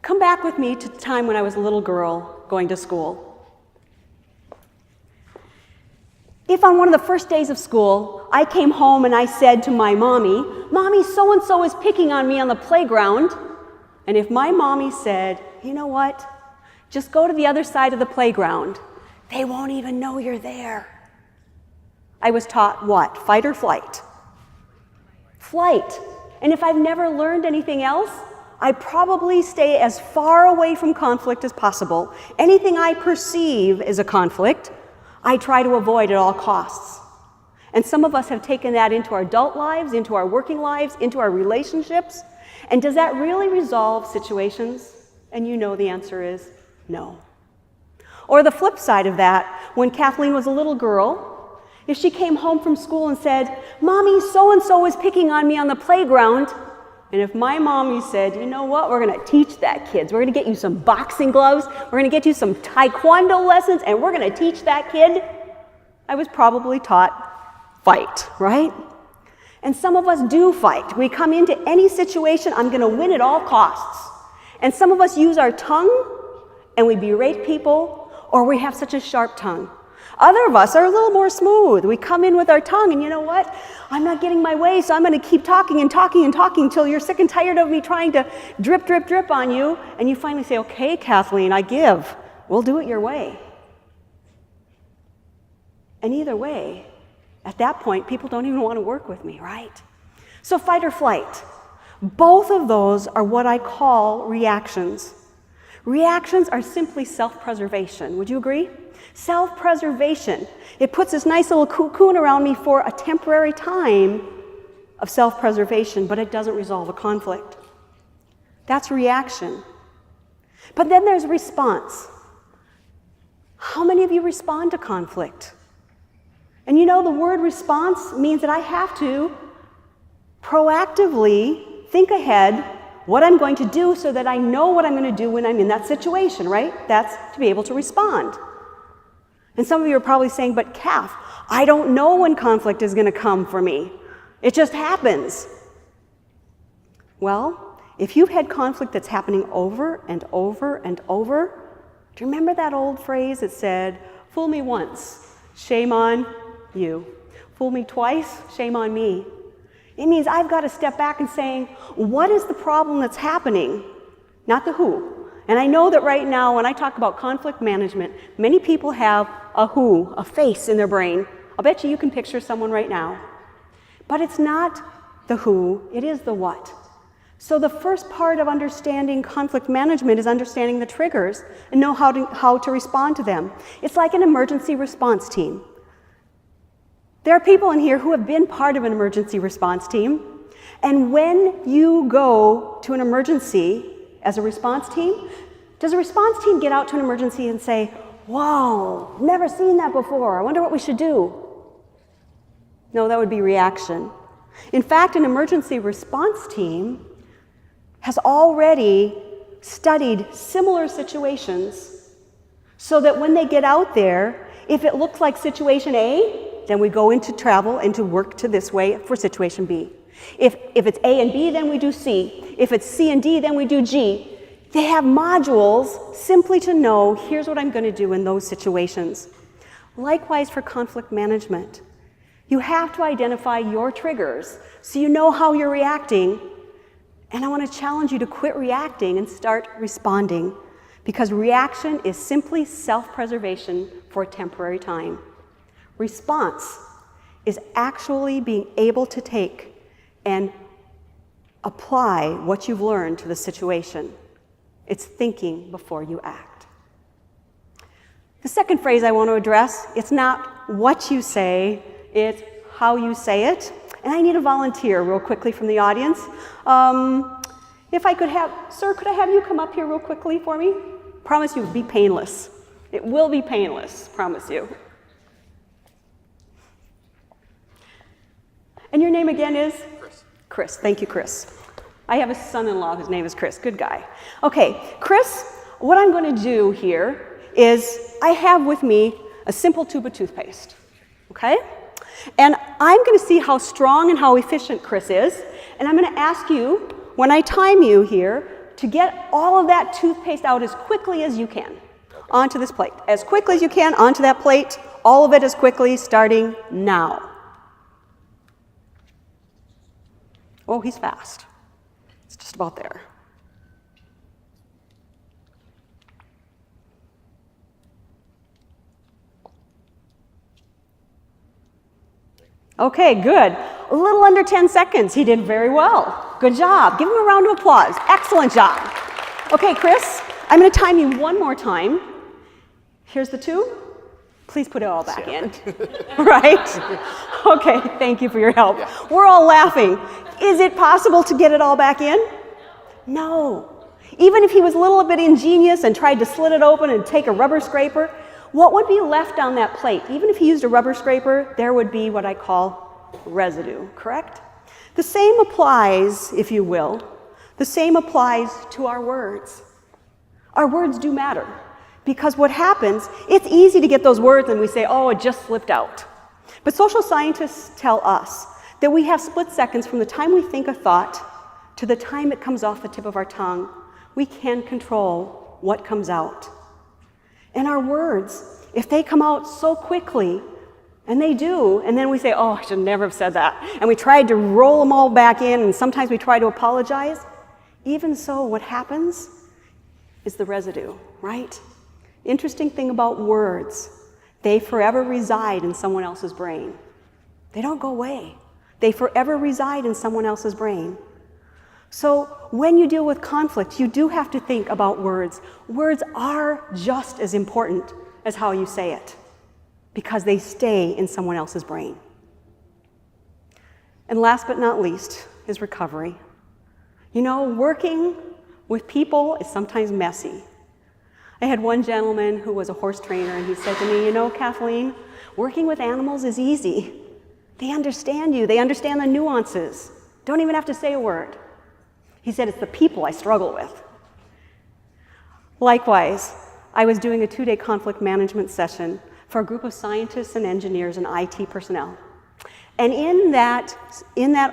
Come back with me to the time when I was a little girl going to school. If on one of the first days of school, I came home and I said to my mommy, "Mommy, so-and-so is picking on me on the playground," and if my mommy said, "You know what? Just go to the other side of the playground. They won't even know you're there." I was taught what? Fight or flight? Flight. And if I've never learned anything else, I probably stay as far away from conflict as possible. Anything I perceive as a conflict, I try to avoid at all costs. And some of us have taken that into our adult lives, into our working lives, into our relationships. And does that really resolve situations? And you know the answer is no. Or the flip side of that, when Kathleen was a little girl, if she came home from school and said, "Mommy, so-and-so is picking on me on the playground," and if my mommy said, "You know what, we're going to teach that, kids. We're going to get you some boxing gloves, we're going to get you some taekwondo lessons, and we're going to teach that kid," I was probably taught fight, right? And some of us do fight. We come into any situation, I'm going to win at all costs. And some of us use our tongue, and we berate people, or we have such a sharp tongue. Other of us are a little more smooth. We come in with our tongue, and you know what? I'm not getting my way, so I'm going to keep talking and talking and talking until you're sick and tired of me trying to drip, drip, drip on you, and you finally say, "Okay, Kathleen, I give. We'll do it your way." And either way, at that point, people don't even want to work with me, right? So fight or flight. Both of those are what I call reactions. Reactions are simply self-preservation. Would you agree? Self-preservation. It puts this nice little cocoon around me for a temporary time of self-preservation, but it doesn't resolve a conflict. That's reaction. But then there's response. How many of you respond to conflict? And you know, the word response means that I have to proactively think ahead what I'm going to do so that I know what I'm going to do when I'm in that situation, right? That's to be able to respond. And some of you are probably saying, "But Kath, I don't know when conflict is going to come for me. It just happens." Well, if you've had conflict that's happening over and over and over, do you remember that old phrase that said, "Fool me once, shame on you. Fool me twice, shame on me"? It means I've got to step back and saying, what is the problem that's happening? Not the who. And I know that right now, when I talk about conflict management, many people have a who, a face in their brain. I'll bet you can picture someone right now. But it's not the who, it is the what. So the first part of understanding conflict management is understanding the triggers and know how to respond to them. It's like an emergency response team. There are people in here who have been part of an emergency response team, and when you go to an emergency as a response team, does a response team get out to an emergency and say, "Wow, never seen that before, I wonder what we should do"? No, that would be reaction. In fact, an emergency response team has already studied similar situations so that when they get out there, if it looks like situation A, then we go into travel and to work to this way for situation B. If it's A and B, then we do C. If it's C and D, then we do G. They have modules simply to know, here's what I'm going to do in those situations. Likewise for conflict management. You have to identify your triggers so you know how you're reacting. And I want to challenge you to quit reacting and start responding, because reaction is simply self-preservation for a temporary time. Response is actually being able to take and apply what you've learned to the situation. It's thinking before you act. The second phrase I want to address, it's not what you say, it's how you say it. And I need a volunteer real quickly from the audience. If I could have, sir, could I have you come up here real quickly for me? Promise you, it'll be painless. It will be painless, promise you. And your name again is? Chris. Chris, thank you, Chris. I have a son-in-law whose name is Chris, good guy. Okay, Chris, what I'm going to do here is I have with me a simple tube of toothpaste, okay? And I'm going to see how strong and how efficient Chris is, and I'm going to ask you when I time you here, to get all of that toothpaste out as quickly as you can onto this plate. As quickly as you can onto that plate, all of it as quickly, starting now. Oh, he's fast. It's just about there. Okay, good. A little under 10 seconds. He did very well. Good job. Give him a round of applause. Excellent job. Okay, Chris, I'm going to time you one more time. Here's the tube. Please put it all back in. Right? Okay, thank you for your help. Yeah. We're all laughing. Is it possible to get it all back in? No. Even if he was a little bit ingenious and tried to slit it open and take a rubber scraper, what would be left on that plate? Even if he used a rubber scraper, there would be what I call residue, correct? The same applies, if you will, the same applies to our words. Our words do matter, because what happens, it's easy to get those words and we say, oh, it just slipped out. But social scientists tell us that we have split seconds from the time we think a thought to the time it comes off the tip of our tongue. We can control what comes out. And our words, if they come out so quickly, and they do, and then we say, oh, I should never have said that, and we tried to roll them all back in, and sometimes we try to apologize, even so, what happens is the residue, right? Interesting thing about words, they forever reside in someone else's brain. They don't go away. They forever reside in someone else's brain. So when you deal with conflict, you do have to think about words. Words are just as important as how you say it, because they stay in someone else's brain. And last but not least is recovery. You know, working with people is sometimes messy. I had one gentleman who was a horse trainer, and he said to me, you know, Kathleen, working with animals is easy. They understand you. They understand the nuances. Don't even have to say a word. He said, it's the people I struggle with. Likewise, I was doing a 2-day conflict management session for a group of scientists and engineers and IT personnel. And in that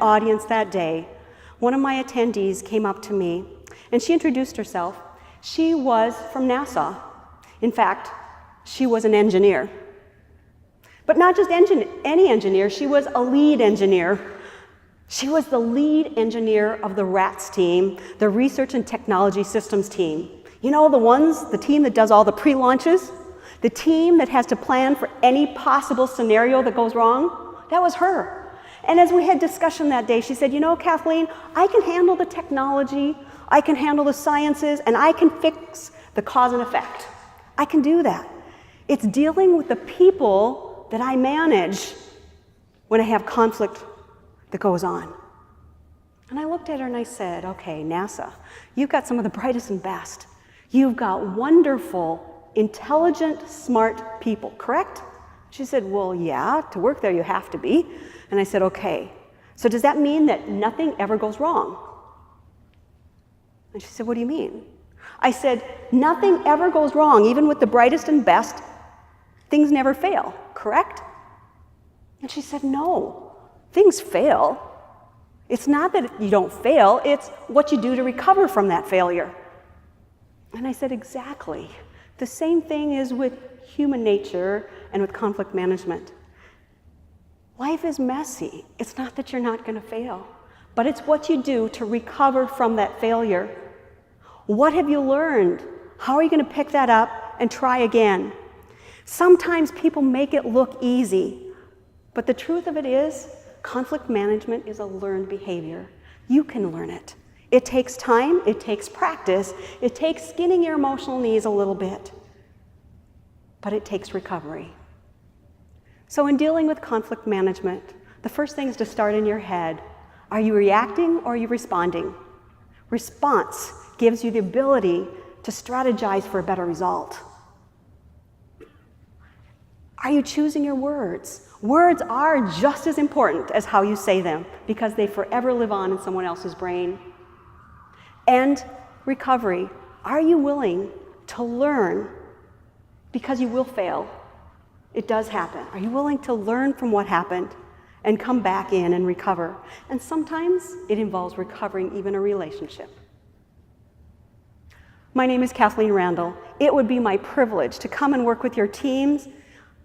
audience that day, one of my attendees came up to me, and she introduced herself. She was from NASA. In fact, she was an engineer. But not just any engineer, she was a lead engineer. She was the lead engineer of the RATS team, the Research and Technology Systems team. You know, the team that does all the pre-launches, the team that has to plan for any possible scenario that goes wrong. That was her. And as we had discussion that day, she said, you know, Kathleen, I can handle the technology, I can handle the sciences, and I can fix the cause and effect. I can do that. It's dealing with the people that I manage when I have conflict that goes on. And I looked at her and I said, okay, NASA, you've got some of the brightest and best. You've got wonderful, intelligent, smart people, correct? She said, well, yeah, to work there you have to be. And I said, okay, so does that mean that nothing ever goes wrong? And she said, what do you mean? I said, nothing ever goes wrong, even with the brightest and best. Things never fail, correct? And she said, no, things fail. It's not that you don't fail, it's what you do to recover from that failure. And I said, exactly. The same thing is with human nature and with conflict management. Life is messy. It's not that you're not going to fail, but it's what you do to recover from that failure. What have you learned? How are you going to pick that up and try again? Sometimes people make it look easy, but the truth of it is, conflict management is a learned behavior. You can learn it. It takes time, it takes practice, it takes skinning your emotional knees a little bit, but it takes recovery. So in dealing with conflict management, the first thing is to start in your head. Are you reacting or are you responding? Response gives you the ability to strategize for a better result. Are you choosing your words? Words are just as important as how you say them because they forever live on in someone else's brain. And recovery. Are you willing to learn because you will fail? It does happen. Are you willing to learn from what happened and come back in and recover. And sometimes it involves recovering even a relationship. My name is Kathleen Randall. It would be my privilege to come and work with your teams.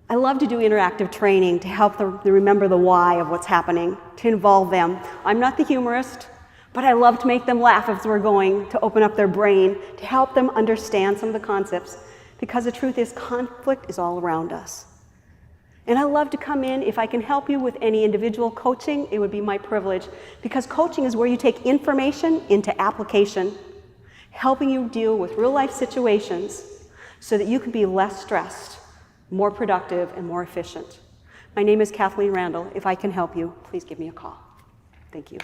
I love to do interactive training to help them remember the why of what's happening, to involve them. I'm not the humorist, but I love to make them laugh as we're going, to open up their brain, to help them understand some of the concepts, because the truth is conflict is all around us. And I love to come in. If I can help you with any individual coaching, it would be my privilege, because coaching is where you take information into application, helping you deal with real-life situations so that you can be less stressed, more productive, and more efficient. My name is Kathleen Randall. If I can help you, please give me a call. Thank you.